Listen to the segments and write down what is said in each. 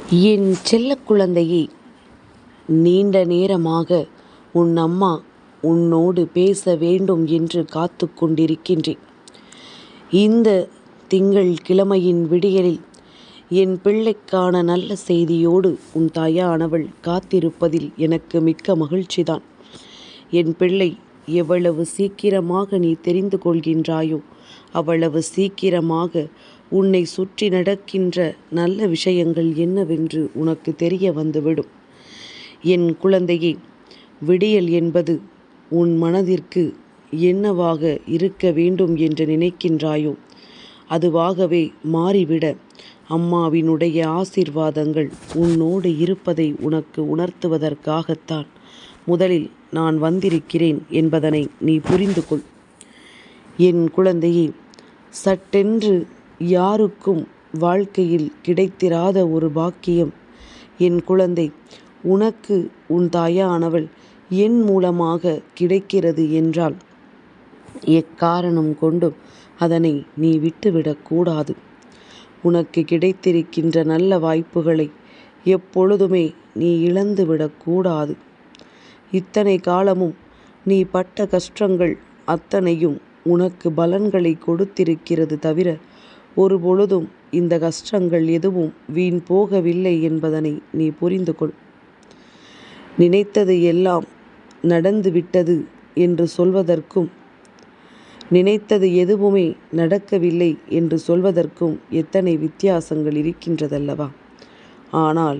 என் செல்லக் குழந்தையே, நீண்ட நேரமாக உன் அம்மா உன்னோடு பேச வேண்டும் என்று காத்து கொண்டிருக்கின்றேன். இந்த திங்கள் கிழமையின் விடியலில் என் பிள்ளைக்கான நல்ல செய்தியோடு உன் தாயானவள் காத்திருப்பதில் எனக்கு மிக்க மகிழ்ச்சிதான். என் பிள்ளை, எவ்வளவு சீக்கிரமாக நீ தெரிந்து கொள்கின்றாயோ அவ்வளவு சீக்கிரமாக உன்னை சுற்றி நடக்கின்ற நல்ல விஷயங்கள் என்னவென்று உனக்கு தெரிய வந்துவிடும். என் குழந்தையே, விடியல் என்பது உன் மனதிற்கு என்னவாக இருக்க வேண்டும் என்று நினைக்கின்றாயோ அதுவாகவே மாறிவிட அம்மாவினுடைய ஆசீர்வாதங்கள் உன்னோடு இருப்பதை உனக்கு உணர்த்துவதற்காகத்தான் முதலில் நான் வந்திருக்கிறேன் என்பதனை நீ புரிந்து கொள். என் குழந்தையே, சட்டென்று யாருக்கும் வாழ்க்கையில் கிடைத்திராத ஒரு பாக்கியம் என் குழந்தை உனக்கு உன் தாயானவள் என் மூலமாக கிடைக்கிறது என்றால் எக்காரணம் கொண்டும் அதனை நீ விட்டுவிடக்கூடாது. உனக்கு கிடைத்திருக்கின்ற நல்ல வாய்ப்புகளை எப்பொழுதுமே நீ இழந்துவிடக்கூடாது. இத்தனை காலமும் நீ பட்ட கஷ்டங்கள் அத்தனையும் உனக்கு பலன்களை கொடுத்திருக்கிறது தவிர ஒருபொழுதும் இந்த கஷ்டங்கள் எதுவும் வீண் போகவில்லை என்பதனை நீ புரிந்து கொள். நினைத்தது எல்லாம் நடந்துவிட்டது என்று சொல்வதற்கும் நினைத்தது எதுவுமே நடக்கவில்லை என்று சொல்வதற்கும் எத்தனை வித்தியாசங்கள் இருக்கின்றதல்லவா? ஆனால்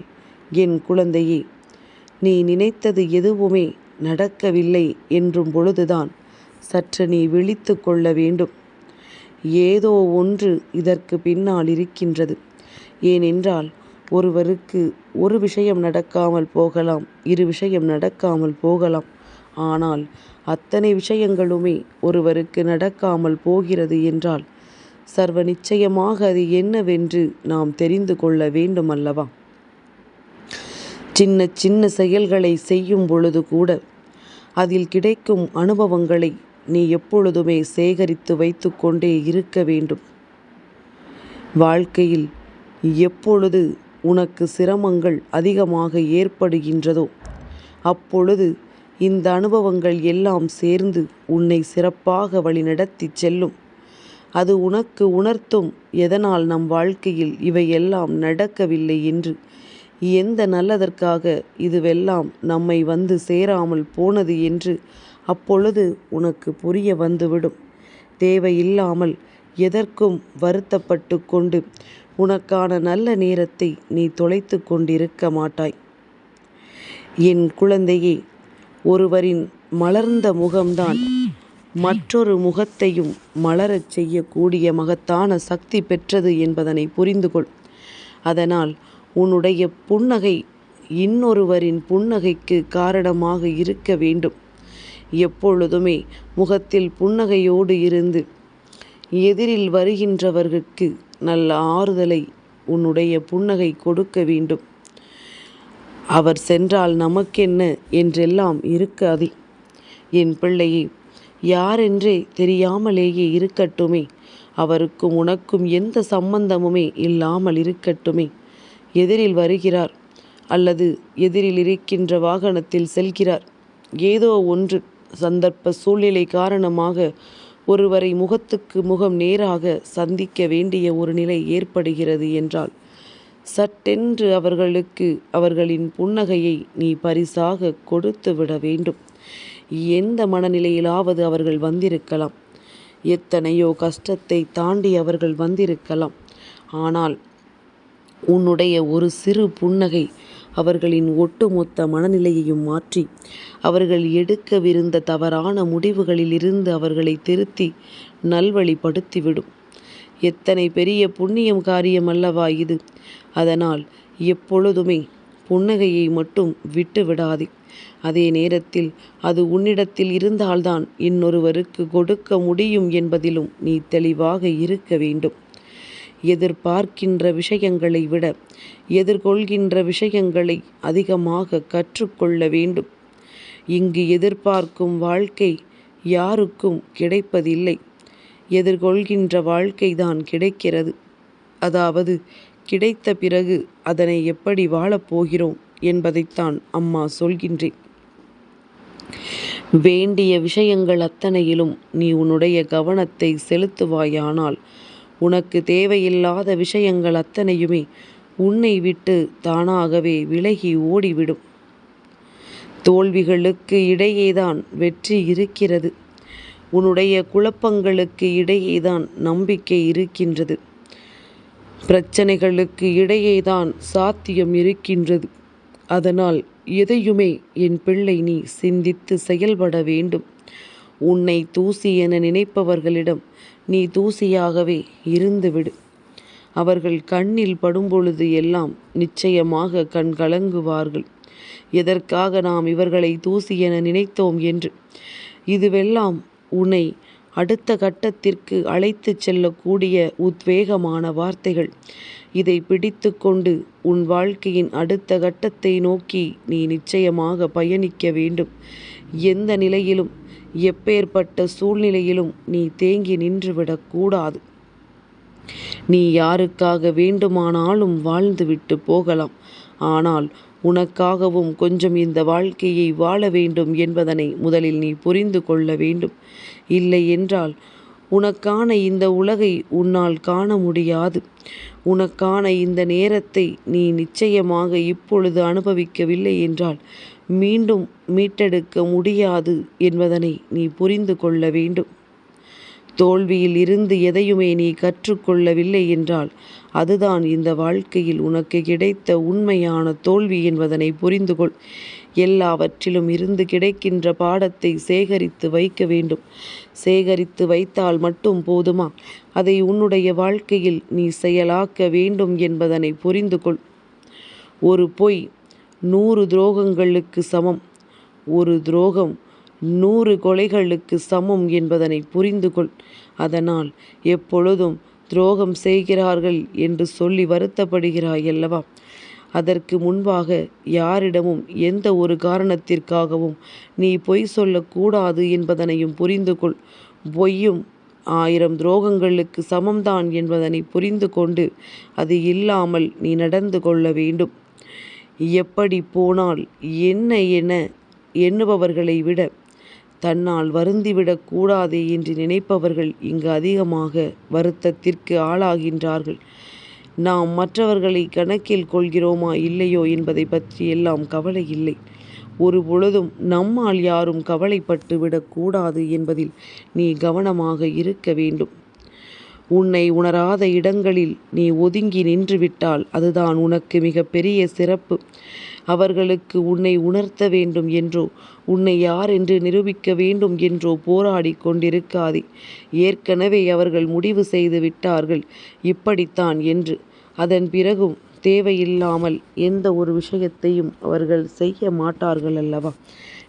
என் குழந்தையே, நீ நினைத்தது எதுவுமே நடக்கவில்லை என்றும் பொழுதுதான் சற்று நீ விழித்து கொள்ள வேண்டும். ஏதோ ஒன்று இதற்கு பின்னால் இருக்கின்றது. ஏனென்றால் ஒருவருக்கு ஒரு விஷயம் நடக்காமல் போகலாம், இரு விஷயம் நடக்காமல் போகலாம். ஆனால் அத்தனை விஷயங்களுமே ஒருவருக்கு நடக்காமல் போகிறது என்றால் சர்வ நிச்சயமாக அது என்னவென்று நாம் தெரிந்து கொள்ள வேண்டும் அல்லவா? சின்ன சின்ன செயல்களை செய்யும் பொழுது கூட அதில் கிடைக்கும் அனுபவங்களை நீ எப்பொழுதுமே சேகரித்து வைத்து கொண்டே இருக்க வேண்டும். வாழ்க்கையில் எப்பொழுது உனக்கு சிரமங்கள் அதிகமாக ஏற்படுகின்றதோ அப்பொழுது இந்த அனுபவங்கள் எல்லாம் சேர்ந்து உன்னை சிறப்பாக வழிநடத்தி செல்லும். அது உனக்கு உணர்த்தும் எதனால் நம் வாழ்க்கையில் இவையெல்லாம் நடக்கவில்லை என்று, எந்த நல்லதற்காக இதுவெல்லாம் நம்மை வந்து சேராமல் போனது என்று அப்பொழுது உனக்கு புரிய வந்துவிடும். தேவையில்லாமல் எதற்கும் வருத்தப்பட்டு கொண்டு உனக்கான நல்ல நேரத்தை நீ தொலைத்து கொண்டிருக்க மாட்டாய். என் குழந்தையே, ஒருவரின் மலர்ந்த முகம்தான் மற்றொரு முகத்தையும் மலரச் செய்யக்கூடிய மகத்தான சக்தி பெற்றது என்பதனை புரிந்து கொள். அதனால் உன்னுடைய புன்னகை இன்னொருவரின் புன்னகைக்கு காரணமாக இருக்க வேண்டும். எப்பொழுதுமே முகத்தில் புன்னகையோடு இருந்து எதிரில் வருகின்றவர்களுக்கு நல்ல ஆறுதலை உன்னுடைய புன்னகை கொடுக்க வேண்டும். அவர் சென்றால் நமக்கென்ன என்றெல்லாம் இருக்காதே. என் பிள்ளையே, யாரென்றே தெரியாமலேயே இருக்கட்டுமே, அவருக்கும் உனக்கும் எந்த சம்பந்தமுமே இல்லாமல் இருக்கட்டுமே. எதிரில் வருகிறார் அல்லது எதிரில் இருக்கின்ற வாகனத்தில் செல்கிறார், ஏதோ ஒன்று சந்தர்ப்ப சூழ்நிலை காரணமாக ஒருவரை முகத்துக்கு முகம் நேராக சந்திக்க வேண்டிய ஒரு நிலை ஏற்படுகிறது என்றால் சட்டென்று அவர்களுக்கு அவர்களின் புன்னகையை நீ பரிசாக கொடுத்து விட வேண்டும். எந்த மனநிலையிலாவது அவர்கள் வந்திருக்கலாம், எத்தனையோ கஷ்டத்தை தாண்டி அவர்கள் வந்திருக்கலாம். ஆனால் உன்னுடைய ஒரு சிறு புன்னகை அவர்களின் ஒட்டுமொத்த மனநிலையையும் மாற்றி அவர்கள் எடுக்கவிருந்த தவறான முடிவுகளில் இருந்து அவர்களை திருத்தி நல்வழிப்படுத்திவிடும். எத்தனை பெரிய புண்ணியம் காரியம் அல்லவா இது? அதனால் எப்பொழுதுமே புன்னகையை மட்டும் விட்டு விடாதே. அதே நேரத்தில் அது உன்னிடத்தில் இருந்தால்தான் இன்னொருவருக்கு கொடுக்க முடியும் என்பதிலும் நீ தெளிவாக இருக்க வேண்டும். எதிர்பார்க்கின்ற விஷயங்களை விட எதிர்கொள்கின்ற விஷயங்களை அதிகமாக கற்றுக்கொள்ள வேண்டும். இங்கு எதிர்பார்க்கும் வாழ்க்கை யாருக்கும் கிடைப்பதில்லை. எதிர்கொள்கின்ற வாழ்க்கைதான் கிடைக்கிறது. அதாவது கிடைத்த பிறகு அதனை எப்படி வாழப்போகிறோம் என்பதைத்தான் அம்மா சொல்கின்றேன். வேண்டிய விஷயங்கள் அத்தனையிலும் நீ உன்னுடைய கவனத்தை செலுத்துவாயானால் உனக்கு தேவையில்லாத விஷயங்கள் அத்தனையுமே உன்னை விட்டு தானாகவே விலகி ஓடிவிடும். தோல்விகளுக்கு இடையேதான் வெற்றி இருக்கிறது. உன்னுடைய குழப்பங்களுக்கு இடையேதான் நம்பிக்கை இருக்கின்றது. பிரச்சனைகளுக்கு இடையேதான் சாத்தியம் இருக்கின்றது. அதனால் எதையுமே என் பிள்ளை நீ சிந்தித்து செயல்பட வேண்டும். உன்னை தூசி என நினைப்பவர்களிடம் நீ தூசியாகவே இருந்துவிடு. அவர்கள் கண்ணில் படும்பொழுது எல்லாம் நிச்சயமாக கண் கலங்குவார்கள். எதற்காக நாம் இவர்களை தூசி என நினைத்தோம் என்று. இதுவெல்லாம் உன்னை அடுத்த கட்டத்திற்கு அழைத்து செல்லக்கூடிய உத்வேகமான வார்த்தைகள். இதை பிடித்து கொண்டு உன் வாழ்க்கையின் அடுத்த கட்டத்தை நோக்கி நீ நிச்சயமாக பயணிக்க வேண்டும். எந்த நிலையிலும் எப்பேற்பட்ட சூழ்நிலையிலும் நீ தேங்கி நின்றுவிடக்கூடாது. நீ யாருக்காக வேண்டுமானாலும் வாழ்ந்துவிட்டு போகலாம். ஆனால் உனக்காகவும் கொஞ்சம் இந்த வாழ்க்கையை வாழ வேண்டும் என்பதனை முதலில் நீ புரிந்து கொள்ள வேண்டும். இல்லை என்றால் உனக்கான இந்த உலகை உன்னால் காண முடியாது. உனக்கான இந்த நேரத்தை நீ நிச்சயமாக இப்பொழுது அனுபவிக்கவில்லை என்றால் மீண்டும் மீட்டெடுக்க முடியாது என்பதனை நீ புரிந்து கொள்ள வேண்டும். தோல்வியில் இருந்து எதையுமே நீ கற்றுக்கொள்ளவில்லை என்றால் அதுதான் இந்த வாழ்க்கையில் உனக்கு கிடைத்த உண்மையான தோல்வி என்பதனை புரிந்து கொள். எல்லாவற்றிலும் இருந்து கிடைக்கின்ற பாடத்தை சேகரித்து வைக்க வேண்டும். சேகரித்து வைத்தால் மட்டும் போதுமா? அதை உன்னுடைய வாழ்க்கையில் நீ செயலாக்க வேண்டும் என்பதனை புரிந்து கொள். ஒரு பொய் 100 துரோகங்களுக்கு சமம். ஒரு துரோகம் 100 கொலைகளுக்கு சமம் என்பதனை புரிந்து கொள். அதனால் எப்பொழுதும் துரோகம் செய்கிறார்கள் என்று சொல்லி வருத்தப்படுகிறாய் அல்லவா? அதற்கு முன்பாக யாரிடமும் எந்த ஒரு காரணத்திற்காகவும் நீ பொய் சொல்லக்கூடாது என்பதனையும் புரிந்து கொள். பொய்யும் 1000 துரோகங்களுக்கு சமம்தான் என்பதனை புரிந்து கொண்டு அது இல்லாமல் நீ நடந்து கொள்ள வேண்டும். எப்படி போனால் என்ன என எண்ணுபவர்களை விட தன்னால் வருந்திவிடக் கூடாதே என்று நினைப்பவர்கள் இங்கு அதிகமாக வருத்தத்திற்கு ஆளாகின்றார்கள். நாம் மற்றவர்களை கணக்கில் கொள்கிறோமா இல்லையோ என்பதை பற்றி எல்லாம் கவலை இல்லை. ஒரு பொழுதும் நம்மால் யாரும் கவலைப்பட்டு விடக்கூடாது என்பதில் நீ கவனமாக இருக்க வேண்டும். உன்னை உணராத இடங்களில் நீ ஒதுங்கி நின்றுவிட்டால் அதுதான் உனக்கு மிகப்பெரிய சிறப்பு. அவர்களுக்கு உன்னை உணர்த்த வேண்டும் என்றோ உன்னை யார் என்று நிரூபிக்க வேண்டும் என்றோ போராடி கொண்டிருக்காதே. ஏற்கனவே அவர்கள் முடிவு செய்து விட்டார்கள் இப்படித்தான் என்று. அதன் பிறகும் தேவையில்லாமல் எந்த ஒரு விஷயத்தையும் அவர்கள் செய்ய மாட்டார்கள் அல்லவா?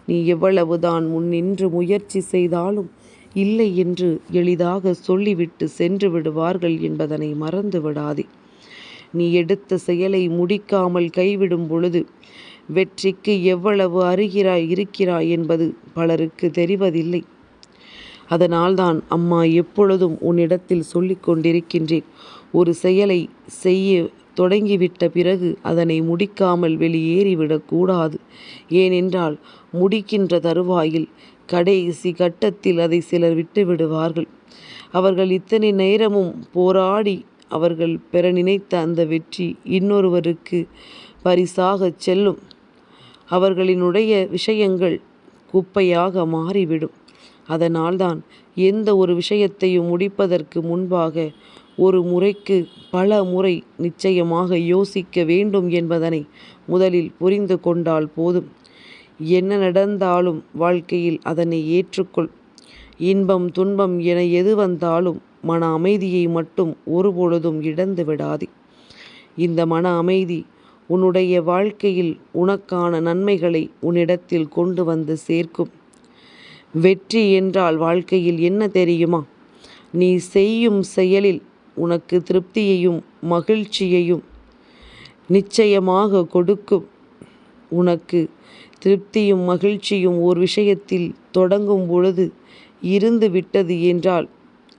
நீ எவ்வளவுதான் முன்னின்று முயற்சி செய்தாலும் இல்லை என்று எளிதாக சொல்லிவிட்டு சென்று விடுவார்கள் என்பதனை மறந்து விடாதே. நீ எடுத்த செயலை முடிக்காமல் கைவிடும் பொழுது வெற்றிக்கு எவ்வளவு அருகிறாய் இருக்கிறாய் என்பது பலருக்கு தெரிவதில்லை. அதனால்தான் அம்மா எப்பொழுதும் உன்னிடத்தில் சொல்லிக் கொண்டிருக்கின்றேன். ஒரு செயலை செய்ய தொடங்கிவிட்ட பிறகு அதனை முடிக்காமல் வெளியேறிவிடக்கூடாது. ஏனென்றால் முடிக்கின்ற தருவாயில் கடைசி கட்டத்தில் அதை சிலர் விட்டு விடுவார்கள். அவர்கள் இத்தனை நேரமும் போராடி அவர்கள் பெற நினைத்த அந்த வெற்றி இன்னொருவருக்கு பரிசாக செல்லும். அவர்களினுடைய விஷயங்கள் குப்பையாக மாறிவிடும். அதனால்தான் எந்த ஒரு விஷயத்தையும் முடிப்பதற்கு முன்பாக ஒரு முறைக்கு பல முறை நிச்சயமாக யோசிக்க வேண்டும் என்பதனை முதலில் புரிந்து கொண்டால் போதும். என்ன நடந்தாலும் வாழ்க்கையில் அதனை ஏற்றுக்கொள். இன்பம் துன்பம் என எது வந்தாலும் மன அமைதியை மட்டும் ஒருபொழுதும் இழந்து விடாதே. இந்த மன அமைதி உன்னுடைய வாழ்க்கையில் உனக்கான நன்மைகளை உன்னிடத்தில் கொண்டு வந்து சேர்க்கும். வெற்றி என்றால் வாழ்க்கையில் என்ன தெரியுமா? நீ செய்யும் செயலில் உனக்கு திருப்தியையும் மகிழ்ச்சியையும் நிச்சயமாக கொடுக்கும். உனக்கு திருப்தியும் மகிழ்ச்சியும் ஒரு விஷயத்தில் தொடங்கும் பொழுது இருந்து விட்டது என்றால்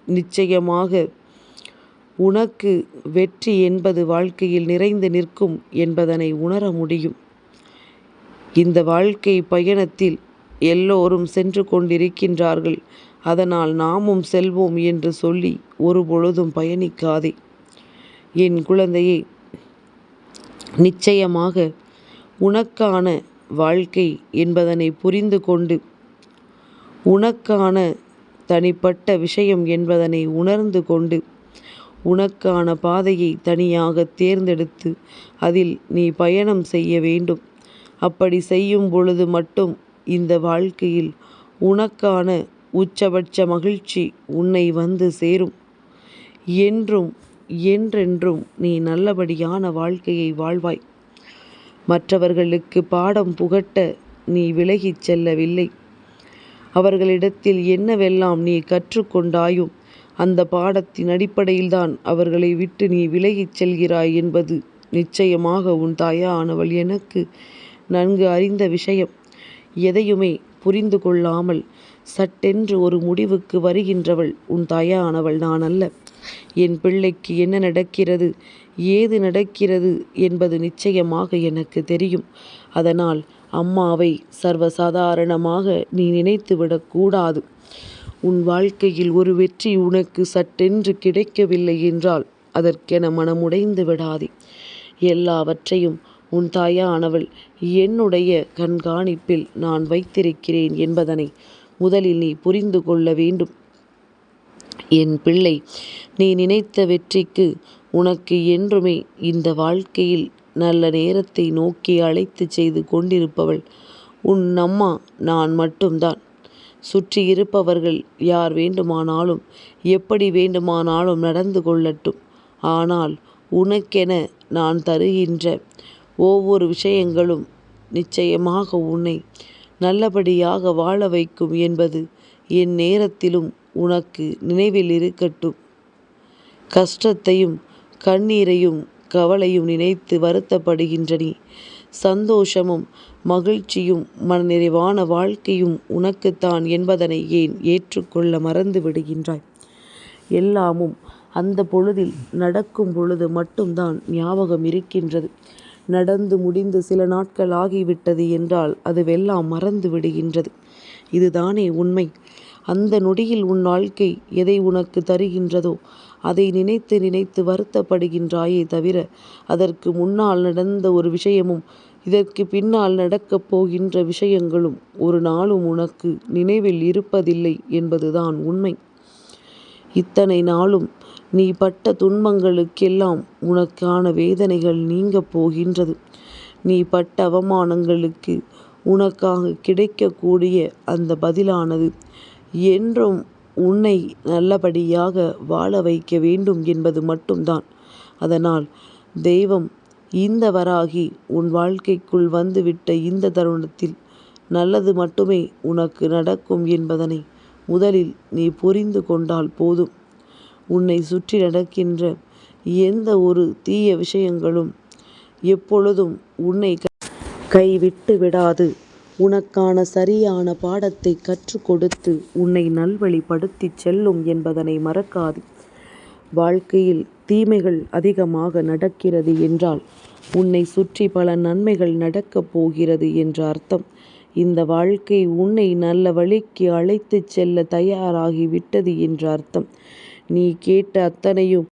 நிச்சயமாக உனக்கு வெற்றி என்பது வாழ்க்கையில் நிறைந்து நிற்கும் என்பதனை உணர முடியும். இந்த வாழ்க்கை பயணத்தில் எல்லோரும் சென்று கொண்டிருக்கின்றார்கள், அதனால் நாமும் செல்வோம் என்று சொல்லி ஒருபொழுதும் பயணிக்காதே. என் குழந்தையே, நிச்சயமாக உனக்கான வாழ்க்கை என்பதனை புரிந்து கொண்டு, உனக்கான தனிப்பட்ட விஷயம் என்பதனை உணர்ந்து கொண்டு, உனக்கான பாதையை தனியாக தேர்ந்தெடுத்து அதில் நீ பயணம் செய்ய வேண்டும். அப்படி செய்யும் பொழுது மட்டும் இந்த வாழ்க்கையில் உனக்கான உச்சபட்ச மகிழ்ச்சி உன்னை வந்து சேரும். என்றும் என்றென்றும் நீ நல்லபடியான வாழ்க்கையை வாழ்வாய். மற்றவர்களுக்கு பாடம் புகட்ட நீ விலகிச் செல்லவில்லை. அவர்களிடத்தில் என்னவெல்லாம் நீ கற்றுக்கொண்டாயோ அந்த பாடத்தின் அடிப்படையில்தான் அவர்களை விட்டு நீ விலகிச் செல்கிறாய் என்பது நிச்சயமாக உன் தாயானவள் எனக்கு நன்கு அறிந்த விஷயம். எதையுமே புரிந்து கொள்ளாமல் சட்டென்று ஒரு முடிவுக்கு வருகின்றவள் உன் தாயானவள் நான் அல்ல. என் பிள்ளைக்கு என்ன நடக்கிறது, ஏது நடக்கிறது என்பது நிச்சயமாக எனக்கு தெரியும். அதனால் அம்மாவை சர்வசாதாரணமாக நீ நினைத்துவிடக்கூடாது. உன் வாழ்க்கையில் ஒரு வெற்றி உனக்கு சட்டென்று கிடைக்கவில்லை என்றால் அதற்கென மனமுடைந்து விடாதே. எல்லாவற்றையும் உன் தாயானவள் என்னுடைய கண்காணிப்பில் நான் வைத்திருக்கிறேன் என்பதனை முதலில் நீ புரிந்து கொள்ள வேண்டும். என் பிள்ளை, நீ நினைத்த வெற்றிக்கு உனக்கு என்றுமே இந்த வாழ்க்கையில் நல்ல நேரத்தை நோக்கி அழைத்து செய்து கொண்டிருப்பவள் உன் அம்மா நான் மட்டும்தான். சுற்றி இருப்பவர்கள் யார் வேண்டுமானாலும் எப்படி வேண்டுமானாலும் நடந்து கொள்ளட்டும். ஆனால் உனக்கென நான் தருகின்ற ஒவ்வொரு விஷயங்களும் நிச்சயமாக உன்னை நல்லபடியாக வாழ வைக்கும் என்பது என் நேரத்திலும் உனக்கு நினைவில் இருக்கட்டும். கஷ்டத்தையும் கண்ணீரையும் கவலையும் நினைத்து வருத்தப்படுகின்ற நீ சந்தோஷமும் மகிழ்ச்சியும் மனநிறைவான வாழ்க்கையும் உனக்குத்தான் என்பதனை ஏன் ஏற்றுக்கொள்ள மறந்து விடுகின்றாய்? எல்லாமும் அந்த பொழுதில் நடக்கும் பொழுது மட்டும்தான் ஞாபகம் இருக்கின்றது. நடந்து முடிந்து சில நாட்கள் ஆகிவிட்டது என்றால் அதுவெல்லாம் மறந்து விடுகின்றது. இதுதானே உண்மை. அந்த நொடியில் உன் வாழ்க்கை எதை உனக்கு தருகின்றதோ அதை நினைத்து நினைத்து வருத்தப்படுகின்றாயே தவிர அதற்கு முன்னால் நடந்த ஒரு விஷயமும் இதற்கு பின்னால் நடக்கப் போகின்ற விஷயங்களும் ஒரு நாளும் உனக்கு நினைவில் இருப்பதில்லை என்பதுதான் உண்மை. இத்தனை நாளும் நீ பட்ட துன்பங்களுக்கெல்லாம் உனக்கான வேதனைகள் நீங்கப் போகின்றது. நீ பட்ட அவமானங்களுக்கு உனக்காக கிடைக்கக்கூடிய அந்த பதிலானது என்றும் உன்னை நல்லபடியாக வாழ வைக்க வேண்டும் என்பது மட்டும்தான். அதனால் தெய்வம் இந்த வராகி உன் வாழ்க்கைக்குள் வந்துவிட்ட இந்த தருணத்தில் நல்லது மட்டுமே உனக்கு நடக்கும் என்பதனை முதலில் நீ புரிந்து கொண்டால் போதும். உன்னை சுற்றி நடக்கின்ற எந்த ஒரு தீய விஷயங்களும் எப்பொழுதும் உன்னை கைவிட்டு விடாது. உனக்கான சரியான பாடத்தை கற்றுக் கொடுத்து உன்னை நல்வழிப்படுத்தி செல்லும் என்பதனை மறக்காது. வாழ்க்கையில் தீமைகள் அதிகமாக நடக்கிறது என்றால் உன்னை சுற்றி பல நன்மைகள் நடக்கப் போகிறது என்ற அர்த்தம். இந்த வாழ்க்கை உன்னை நல்ல வழிக்கு அழைத்து செல்ல தயாராகிவிட்டது என்ற அர்த்தம். நீ கேட்ட அத்தனையும்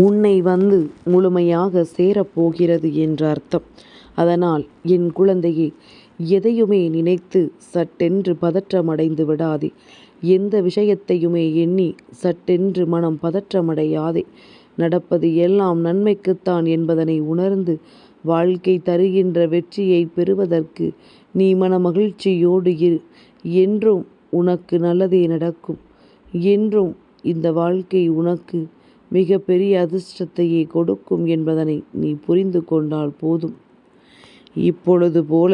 உன்னை வந்து முழுமையாக சேரப்போகிறது என்ற அர்த்தம். அதனால் என் குழந்தையே, எதையுமே நினைத்து சட்டென்று பதற்றமடைந்து விடாதே. எந்த விஷயத்தையுமே எண்ணி சட்டென்று மனம் பதற்றமடையாதே. நடப்பது எல்லாம் நன்மைக்குத்தான் என்பதனை உணர்ந்து வாழ்க்கை தருகின்ற வெற்றியை பெறுவதற்கு நீ மன மகிழ்ச்சியோடு இரு. என்றும் உனக்கு நல்லதே நடக்கும். என்றும் இந்த வாழ்க்கை உனக்கு மிக பெரிய அதிர்ஷ்டத்தையே கொடுக்கும் என்பதனை நீ புரிந்து கொண்டால் போதும். இப்பொழுது போல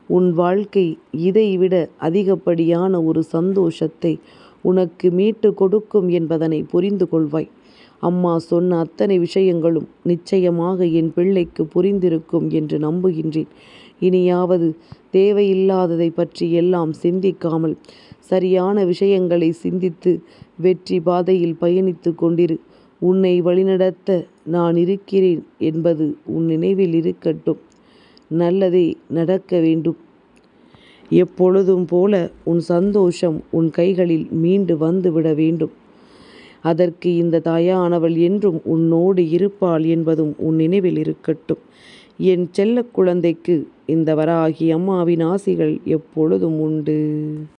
உன் வாழ்க்கை இதைவிட அதிகப்படியான ஒரு சந்தோஷத்தை உனக்கு மீட்டு கொடுக்கும் என்பதனை புரிந்து கொள்வாய். அம்மா சொன்ன அத்தனை விஷயங்களும் நிச்சயமாக என் பிள்ளைக்கு புரிந்திருக்கும் என்று நம்புகின்றேன். இனியாவது தேவையில்லாததை பற்றி எல்லாம் சிந்திக்காமல் சரியான விஷயங்களை சிந்தித்து வெற்றி பாதையில் பயணித்து கொண்டிரு. உன்னை வழிநடத்த நான் இருக்கிறேன் என்பது உன் நினைவில் இருக்கட்டும். நல்லதே நடக்க வேண்டும். எப்பொழுதும் போல உன் சந்தோஷம் உன் கைகளில் மீண்டு வந்துவிட வேண்டும். அதற்கு இந்த தாயானவள் என்றும் உன்னோடு இருப்பாள் என்பதும் உன் நினைவில் இருக்கட்டும். என் செல்ல குழந்தைக்கு இந்த வராகி அம்மாவின் ஆசிகள் எப்பொழுதும் உண்டு.